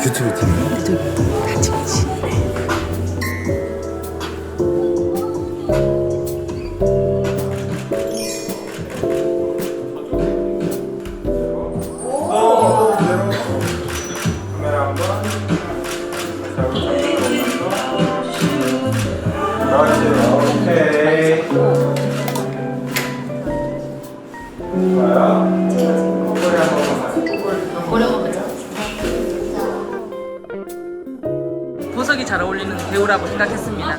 유튜브 팀이요? 같이 같이. 카메라 한번. 그렇지. 오케이. 좋아요. 꼬리 한 번만 가지고. 오래 먹자. 보석이 잘 어울리는 배우라고 생각했습니다. 한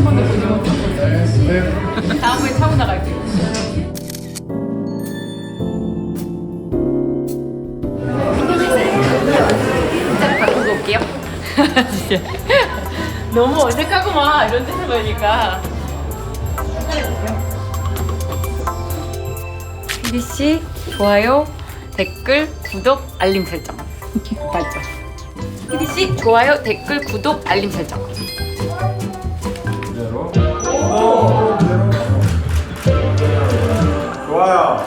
번도 보지 못했어요. 다음에 타고 나갈게요. 살짝 바꾸고 올게요. 진짜. 너무 어색하구만 이런 데서 보니까. PD씨 좋아요, 댓글, 구독, 알림 설정. 맞죠? PD씨 좋아요, 댓글, 구독, 알림 설정. 그대로. 그대로. 좋아요.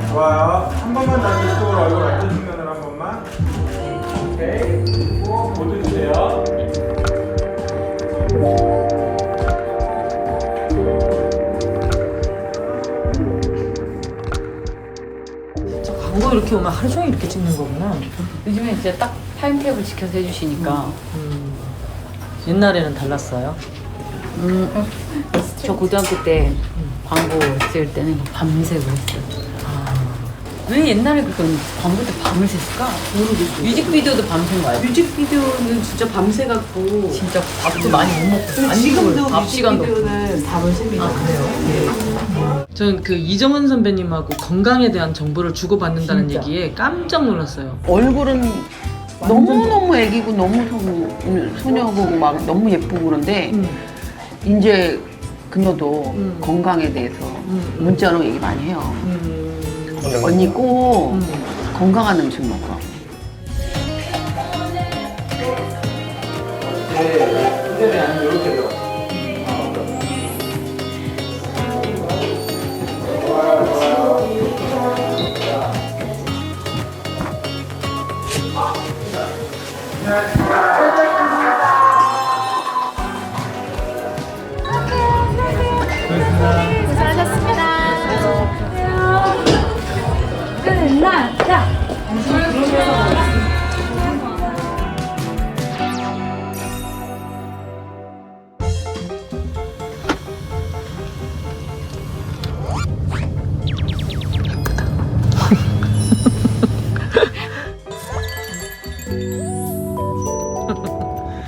좋아요. 한 번만 다시 이쪽으로 얼굴 완전 측면으로 한 번만. 오케이. 모두 주세요. 저 광고 이렇게 오면 하루 종일 이렇게 찍는 거구나. 요즘에 이제 딱 타임테이블 지켜서 해주시니까. 옛날에는 달랐어요. 저 고등학교 때 광고 쓸 때는 밤새고 했어요. 왜 옛날에 그건 광고 때 밤을 샜을까? 모르겠어요. 뮤직비디오도 밤샌 거예요. 뮤직비디오는 진짜 밤새갖고 진짜 밥도 많이 못 먹고. 지금도 밥 시간도 없고. 뮤직비디오는 밤을 셉니다. 저는 그 이정은 선배님하고 건강에 대한 정보를 주고받는다는 진짜. 얘기에 깜짝 놀랐어요. 얼굴은 너무너무 애기고 너무 소녀고 막 너무 예쁘고 그런데 이제 그녀도 건강에 대해서 문자로 얘기 많이 해요. 언니 꼭 건강한 음식 먹어. 네, 아니면 이렇게 들어.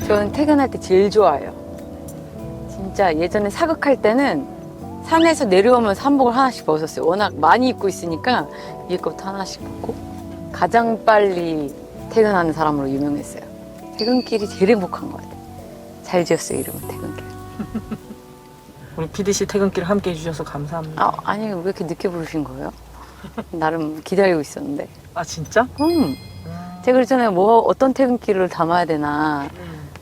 저는 퇴근할 때 제일 좋아요. 진짜 예전에 사극할 때는 산에서 내려오면서 한복을 하나씩 벗었어요. 워낙 많이 입고 있으니까 위에 것부터 하나씩 벗고 가장 빨리 퇴근하는 사람으로 유명했어요. 퇴근길이 제일 행복한 것 같아요. 잘 지었어요, 이름은 퇴근길. 우리 PD씨 퇴근길 함께 해주셔서 감사합니다. 아니 왜 이렇게 늦게 부르신 거예요? 나름 기다리고 있었는데. 아 진짜? 제가 그랬잖아요. 어떤 퇴근길을 담아야 되나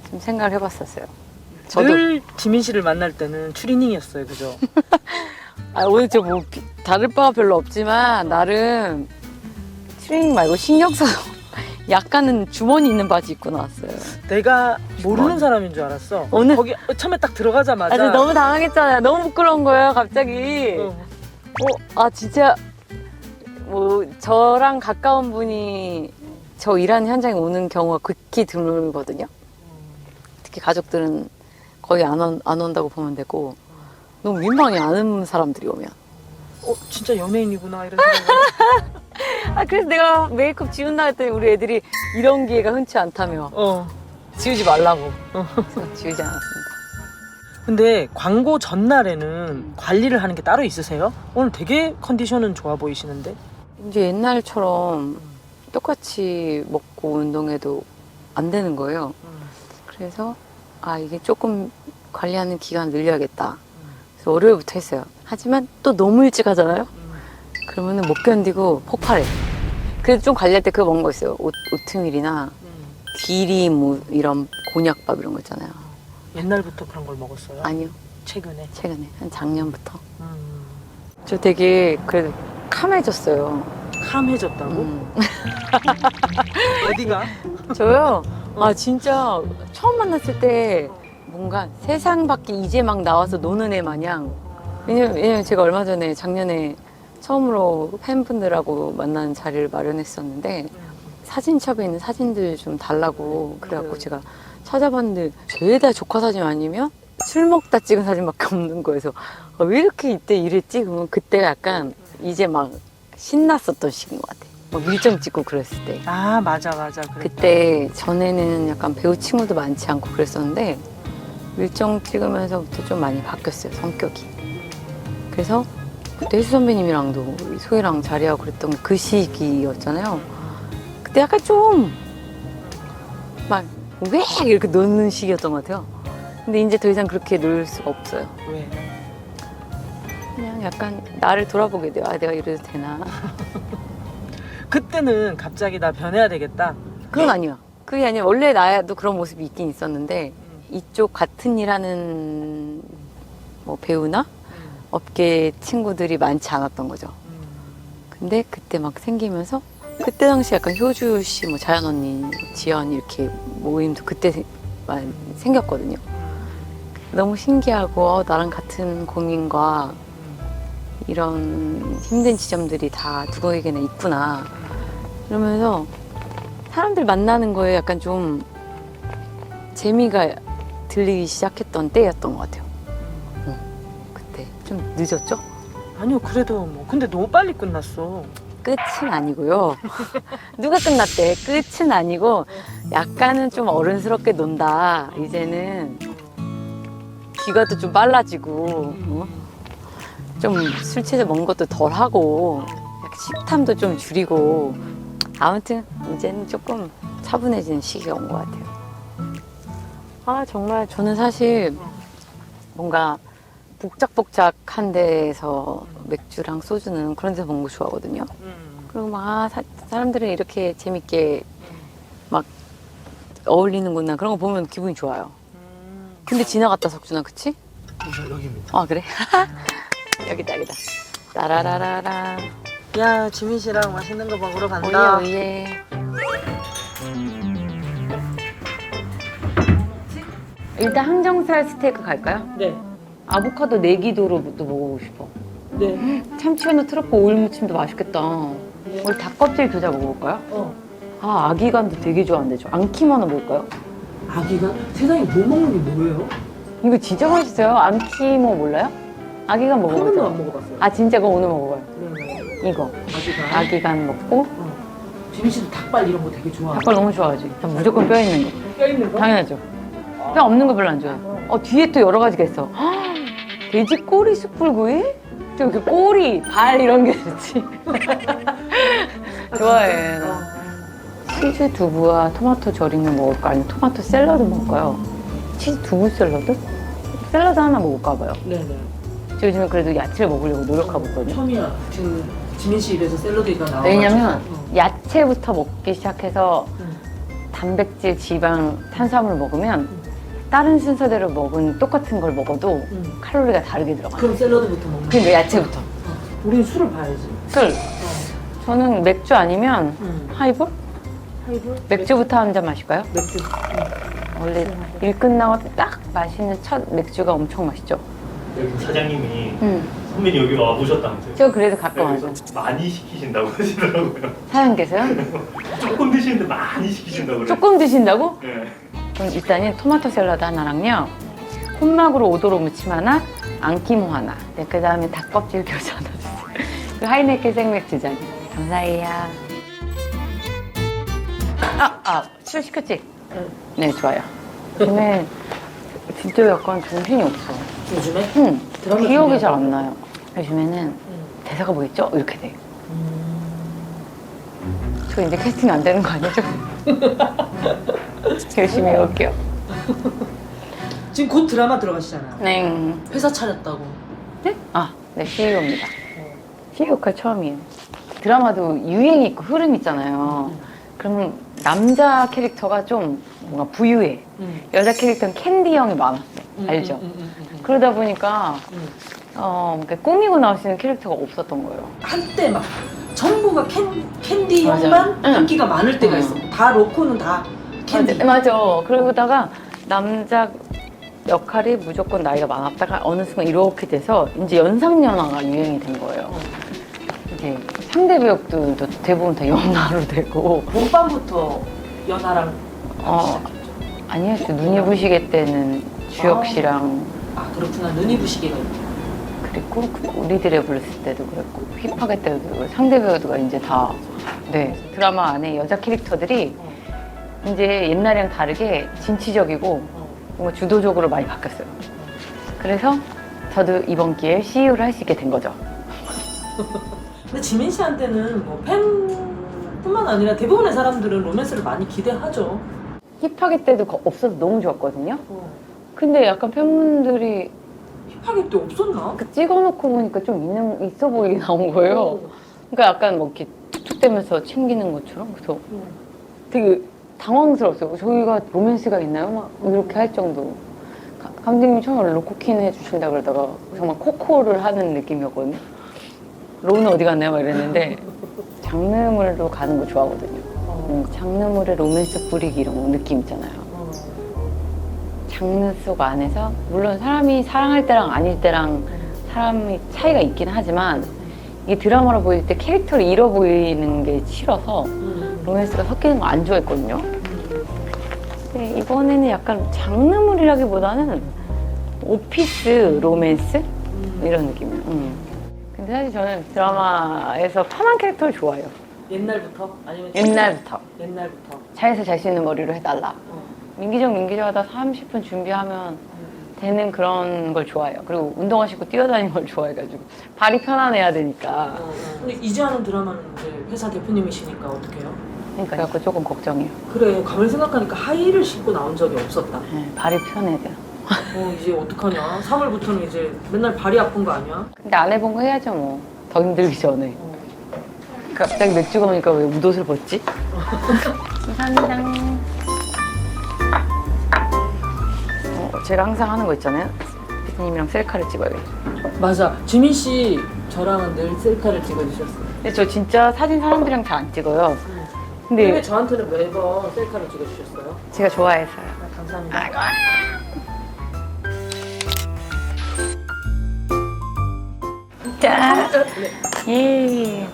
좀 생각을 해봤었어요. 저도 늘 지민 씨를 만날 때는 추리닝이었어요, 그죠? 오늘 저 뭐 다를 바가 별로 없지만 나름 트레이닝 말고 신경 써서 약간은 주머니 있는 바지 입고 나왔어요. 내가 모르는 사람인 줄 알았어. 오늘- 거기 처음에 딱 들어가자마자 아주 너무 당황했잖아요. 너무 부끄러운 거예요, 갑자기. 진짜 뭐 저랑 가까운 분이 저 일하는 현장에 오는 경우가 극히 드물거든요. 특히 가족들은 거의 안 온다고 보면 되고 너무 민망해, 아는 사람들이 오면. 진짜 연예인이구나 이런 생각. 그래서 내가 메이크업 지운다 했더니 우리 애들이 이런 기회가 흔치 않다며 지우지 말라고. 그래서 지우지 않았습니다. 근데 광고 전날에는 관리를 하는 게 따로 있으세요? 오늘 되게 컨디션은 좋아 보이시는데? 이제 옛날처럼 똑같이 먹고 운동해도 안 되는 거예요. 그래서 이게 조금 관리하는 기간 늘려야겠다. 그래서 월요일부터 했어요. 하지만 또 너무 일찍 하잖아요. 그러면은 못 견디고 폭발해. 그래도 좀 관리할 때 그거 먹은 거 있어요. 오트밀이나 귀리 뭐 이런 곤약밥 이런 거 있잖아요. 옛날부터 그런 걸 먹었어요? 아니요. 최근에? 최근에 한 작년부터. 음. 저 되게 그래도 캄해졌어요. 캄해졌다고? 어디가? 저요? 아 진짜 처음 만났을 때 뭔가 세상 밖에 이제 막 나와서 노는 애 마냥 왜냐면 제가 얼마 전에 작년에 처음으로 팬분들하고 만나는 자리를 마련했었는데 사진첩에 있는 사진들 좀 달라고 그래갖고 제가 찾아봤는데 죄다 조카 사진 아니면 술 먹다 찍은 사진밖에 없는 거여서 왜 이렇게 이때 이랬지? 그러면 그때 약간 이제 막 신났었던 시기인 것 같아. 막 밀정 찍고 그랬을 때. 아 맞아 그랬다. 그때 전에는 약간 배우 친구도 많지 않고 그랬었는데 밀정 찍으면서부터 좀 많이 바뀌었어요, 성격이. 그래서 그때 혜수 선배님이랑도 소희랑 자리하고 그랬던 그 시기였잖아요. 그때 약간 좀 막 왜 이렇게 노는 시기였던 것 같아요. 근데 이제 더 이상 그렇게 놀 수가 없어요. 왜? 그냥 약간 나를 돌아보게 돼요. 아, 내가 이래도 되나? 그때는 갑자기 나 변해야 되겠다. 그건 아니야. 그게 아니라 원래 나도 그런 모습이 있긴 있었는데 이쪽 같은 일 하는 뭐 배우나 업계 친구들이 많지 않았던 거죠. 근데 그때 막 생기면서 그때 당시 약간 효주 씨, 뭐 자연 언니, 지연 이렇게 모임도 그때만 생겼거든요. 너무 신기하고 나랑 같은 고민과 이런 힘든 지점들이 다 누구에게나 있구나. 그러면서 사람들 만나는 거에 약간 좀 재미가 들리기 시작했던 때였던 것 같아요. 그때 좀 늦었죠? 아니요 그래도 뭐 근데 너무 빨리 끝났어. 끝은 아니고요. 누가 끝났대? 끝은 아니고 약간은 좀 어른스럽게 논다. 이제는 귀가도 좀 빨라지고 좀 술 취해서 먹는 것도 덜 하고 식탐도 좀 줄이고 아무튼 이제는 조금 차분해지는 시기가 온 것 같아요. 아 정말 저는 사실 뭔가 복작복작한 데에서 맥주랑 소주는 그런 데서 먹는 거 좋아하거든요. 그리고 막 사람들은 이렇게 재밌게 막 어울리는구나 그런 거 보면 기분이 좋아요. 근데 지나갔다 석준아 그치? 여기입니다. 아 그래? 여기다 여기다. 따라라라라. 야 지민 씨랑 맛있는 거 먹으러 간다. 오예 오예. 일단 항정살 스테이크 갈까요? 네. 아보카도 내기도로도 먹어보고 싶어. 네. 참치연어 트러플 오일 무침도 맛있겠다. 우리 닭껍질 교자 먹어볼까요? 아 아기간도 되게 좋아하는데 저 안킴 하나 먹을까요? 아기가 세상에 뭐 먹는 게 뭐예요? 이거 진짜 맛있어요. 안키모 몰라요? 아기간 한 번도 먹어보죠. 안 먹어봤어요. 아 진짜 그거 오늘 먹어봐요. 네. 이거 아기가. 아기간 먹고 지민 씨도 닭발 이런 거 되게 좋아하고. 닭발 너무 좋아하지. 전 무조건 뼈 있는 거. 뼈 있는 거? 당연하죠. 뼈 없는 거 별로 안 좋아해요. 뒤에 또 여러 가지가 있어. 헉, 돼지 꼬리 숯불구이? 또 이렇게 꼬리, 발 이런 게 좋지. 좋아해. 치즈 두부와 토마토 절임을 먹을까? 아니면 토마토 샐러드 먹을까요? 치즈 두부 샐러드? 샐러드 하나 먹을까 봐요. 네네. 저 요즘에 그래도 야채를 먹으려고 노력하고 있거든요. 처음이야. 지금 지민 씨 입에서 샐러드가 나와. 왜냐면 야채부터 먹기 시작해서 응. 단백질, 지방, 탄수화물 먹으면 다른 순서대로 먹은 똑같은 걸 먹어도 응. 칼로리가 다르게 들어가요. 그럼 샐러드부터 먹는 거야. 그러니까 야채부터. 우리는 술을 봐야지. 술. 저는 맥주 아니면 응. 하이볼? 하이볼? 맥주부터 한 잔 마실까요? 맥주. 원래 일 끝나고 딱 마시는 첫 맥주가 엄청 맛있죠. 여기 사장님이 응. 선배님 여기 와보셨다면서요? 저 그래도 가끔 와서. 그래서 많이 시키신다고 하시더라고요. 사장님께서요? 조금 드시는데 많이 시키신다고 그래요. 조금 드신다고? 네. 그럼 일단은 토마토 샐러드 하나랑요. 혼막으로 오도로 무침 하나, 안키모 하나. 네, 그 다음에 닭껍질 교자 하나 주세요. 그리고 하이네켄 생맥주 잔. 감사해요. 술 시켰지? 네, 좋아요. 요즘에 진짜 약간 정신이 없어. 요즘에? 응, 드라마 기억이 준비하고. 잘 안 나요. 요즘에는 대사가 뭐겠죠? 이렇게 돼. 저 이제 캐스팅 안 되는 거 아니죠? 열심히 해볼게요. 지금 곧 드라마 들어가시잖아요. 네. 회사 차렸다고. 네? 네, CEO입니다. CEO 역할 처음이에요. 드라마도 유행이 있고 흐름 있잖아요. 그러면 남자 캐릭터가 좀 뭔가 부유해. 여자 캐릭터는 캔디형이 많았어. 알죠? 그러다 보니까 그러니까 꾸미고 나올 수 있는 캐릭터가 없었던 거예요. 한때 막 전부가 캔디형만 맞아. 응. 인기가 많을 때가 응. 있어. 다 로코는 다 캔디. 맞아. 그러다가 남자 역할이 무조건 나이가 많았다가 어느 순간 이렇게 돼서 이제 연상연하가 유행이 된 거예요. 이제 상대 배역들도 대부분 다 연하로 되고 몸빵부터 연하랑 아니요. 눈이 부시게 때는 주혁 씨랑 그렇구나. 눈이 부시게가 있네. 그리고 우리들의 불렀을 때도 그랬고 힙하게 때도 그랬고 상대 배우가 이제 다 드라마 안에 여자 캐릭터들이 이제 옛날이랑 다르게 진취적이고 뭔가 주도적으로 많이 바뀌었어요. 그래서 저도 이번 기회에 CEO를 할 수 있게 된 거죠. 근데 지민 씨한테는 뭐 팬뿐만 아니라 대부분의 사람들은 로맨스를 많이 기대하죠. 힙하게 때도 없어서 너무 좋았거든요. 근데 약간 팬분들이 힙하게 때 없었나? 그 찍어놓고 보니까 좀 있어 보이게 나온 거예요. 그러니까 약간 뭐 이렇게 툭툭대면서 챙기는 것처럼. 그래서 되게 당황스러웠어요. 저희가 로맨스가 있나요? 막 이렇게 할 정도. 감독님이 처음에 로코킨 해주신다 그러다가 정말 코코를 하는 느낌이었거든요. 로는 어디 갔나요? 막 이랬는데 장르물로 가는 거 좋아하거든요. 장르물에 로맨스 뿌리기 이런 느낌 있잖아요. 장르 속 안에서 물론 사람이 사랑할 때랑 아닐 때랑 사람이 차이가 있긴 하지만 이게 드라마로 보일 때 캐릭터를 잃어 보이는 게 싫어서 로맨스가 섞이는 거 안 좋아했거든요. 근데 이번에는 약간 장르물이라기보다는 오피스 로맨스 이런 느낌이에요. 근데 사실 저는 드라마에서 편한 캐릭터를 좋아해요. 옛날부터? 아니면 옛날부터 옛날부터. 차에서 잘 수 있는 머리로 해달라. 민기적 하다 30분 준비하면 되는 그런 걸 좋아해요. 그리고 운동화 신고 뛰어다니는 걸 좋아해가지고 발이 편안해야 되니까. 근데 이제 하는 드라마는 이제 회사 대표님이시니까 어떡해요? 그러니까 그래갖고 조금 걱정이에요. 그래, 가만히 생각하니까 하이힐을 신고 나온 적이 없었다. 네, 발이 편해야 돼요. 이제 어떡하냐? 3월부터는 이제 맨날 발이 아픈 거 아니야? 근데 안 해본 거 해야죠 뭐. 더 힘들기 전에. 갑자기 맥주가 오니까 왜 웃옷을 벗지? 감사합니다. 제가 항상 하는 거 있잖아요. 피디님이랑 셀카를 찍어야겠죠. 맞아. 지민 씨 저랑은 늘 셀카를 찍어주셨어요. 근데 저 진짜 사진 사람들이랑 잘 안 찍어요. 근데 왜 근데 저한테는 매번 셀카를 찍어주셨어요? 제가 좋아해서요. 감사합니다. 짠! 예.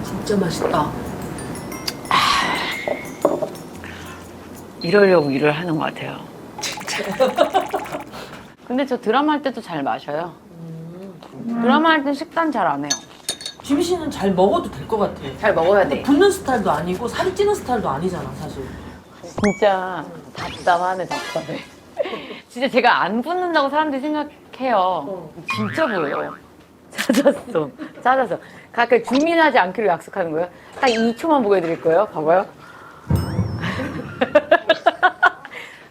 진짜 맛있다. 이러려고 일을 하는 것 같아요. 근데 저 드라마 할 때도 잘 마셔요. 드라마 할 땐 식단 잘 안 해요. 지민 씨는 잘 먹어도 될 것 같아. 잘 먹어야 돼. 붓는 스타일도 아니고 살이 찌는 스타일도 아니잖아, 사실. 진짜 답답하네. 진짜 제가 안 붙는다고 사람들이 생각해요. 진짜 보여요. 찾았어. 가끔 주민하지 않기로 약속하는 거예요. 딱 2초만 보여드릴 거예요. 봐봐요.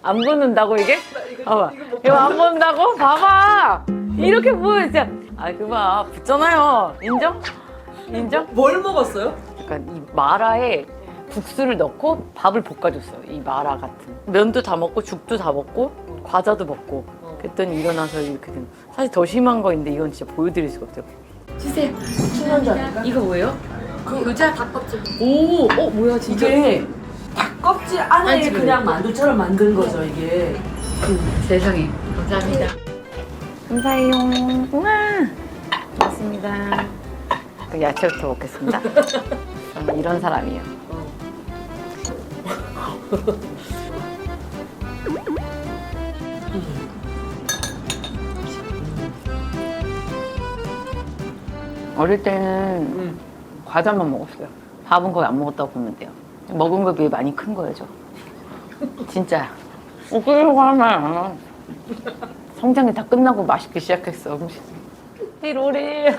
안 붙는다고 이게? 봐봐. 이거 안 붙는다고? 봐봐. 이렇게 보여 진짜. 그봐 붙잖아요. 인정? 인정? 뭘 먹었어요? 약간 이 마라에 국수를 넣고 밥을 볶아줬어요. 이 마라 같은. 면도 다 먹고 죽도 다 먹고 과자도 먹고. 그랬더니 일어나서 이렇게 된. 사실 더 심한 거인데 이건 진짜 보여드릴 수가 없어요. 주세요. 충전자 아닌가? 이거 뭐예요? 그 의자 닭껍질. 오, 뭐야 진짜. 이게 닭껍질 안에 아니, 그냥 만두처럼 만든 거죠, 이게. 세상에. 감사합니다. 감사해요. 우와. 고맙습니다. 그 야채부터 먹겠습니다. 저는 이런 사람이에요. 어릴 때는 과자만 먹었어요. 밥은 거의 안 먹었다고 보면 돼요. 먹은 거에 비해 많이 큰 거예요, 저. 진짜. 그러고 하면 성장이 다 끝나고 맛있기 시작했어, 음식. 띠로리.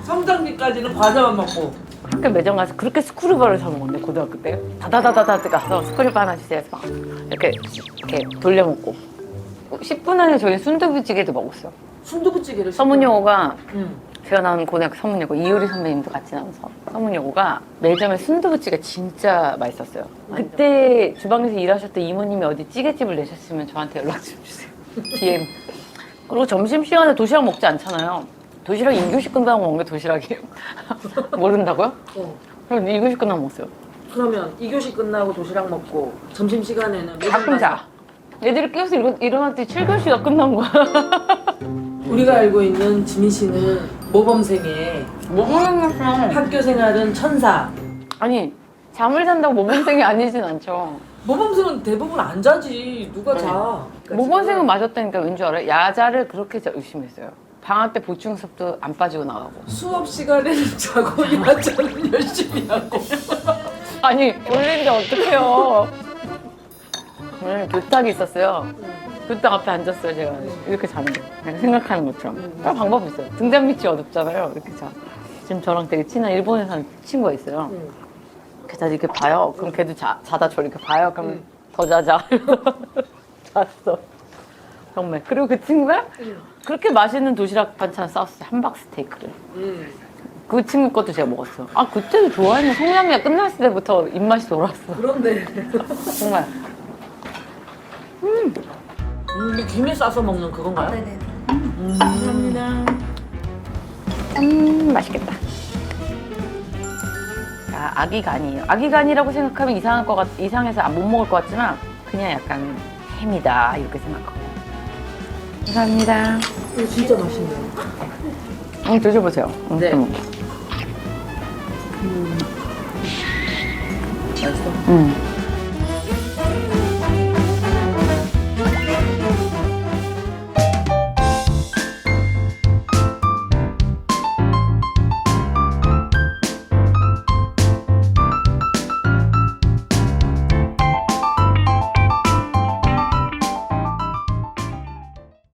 성장기까지는 과자만 먹고. 학교 매점 가서 그렇게 스크류바를 사 먹었는데, 고등학교 때. 다다다다다 가서 스크류바 하나 주세요 해서 막 이렇게 돌려 먹고. 10분 안에 저희 순두부찌개도 먹었어요. 순두부찌개를 서문여고가 응. 제가 나온 고등학교 서문여고 이효리 선배님도 같이 나온 서문여고가 매점에 순두부찌개 진짜 맛있었어요. 그때 주방에서 일하셨던 이모님이 어디 찌개집을 내셨으면 저한테 연락 좀 주세요. DM. 그리고 점심시간에 도시락 먹지 않잖아요. 도시락 2교시 끝나고 먹는 게 도시락이에요. 모른다고요? 그럼 2교시 끝나고 먹었어요. 그러면 2교시 끝나고 도시락 먹고 점심시간에는 가끔 자. 애들이 깨워서 일어났더니 7교시가 끝난 거야. 우리가 알고 있는 지민 씨는 모범생의 모범생이었어. 학교 생활은 천사. 아니 잠을 잔다고 모범생이 아니진 않죠. 모범생은 대부분 안 자지. 누가 자? 모범생은 맞았다니까 왠 줄 알아요? 야자를 그렇게 열심히 했어요. 방학 때 보충 수업도 안 빠지고 나가고. 수업 시간에는 자고 야자는 열심히 하고. 아니 졸린데 어떡해요. 교탁이 있었어요. 교탁 앞에 앉았어요 제가. 이렇게 자는 거. 그냥 생각하는 것처럼. 그런 방법이 있어요. 등잔 밑이 어둡잖아요. 이렇게 자. 지금 저랑 되게 친한 일본에 사는 친구가 있어요. 그래서 이렇게 봐요. 그럼 걔도 자다 저 이렇게 봐요. 그럼 더 자자. 잤어. 정말. 그리고 그 친구가 그렇게 맛있는 도시락 반찬 싸웠어요. 함박 스테이크를. 그 친구 것도 제가 먹었어. 아 그때도 좋아했는데 성남이가 끝났을 때부터 입맛이 돌았어. 그런데 정말. 이게 김에 싸서 먹는 그건가요? 네네. 감사합니다. 맛있겠다. 아, 아기간이에요. 아기간이라고 생각하면 이상해서 못 먹을 것 같지만 그냥 약간 햄이다 이렇게 생각하고. 감사합니다. 이거 진짜 맛있네요. 드셔보세요. 네. 맛있어.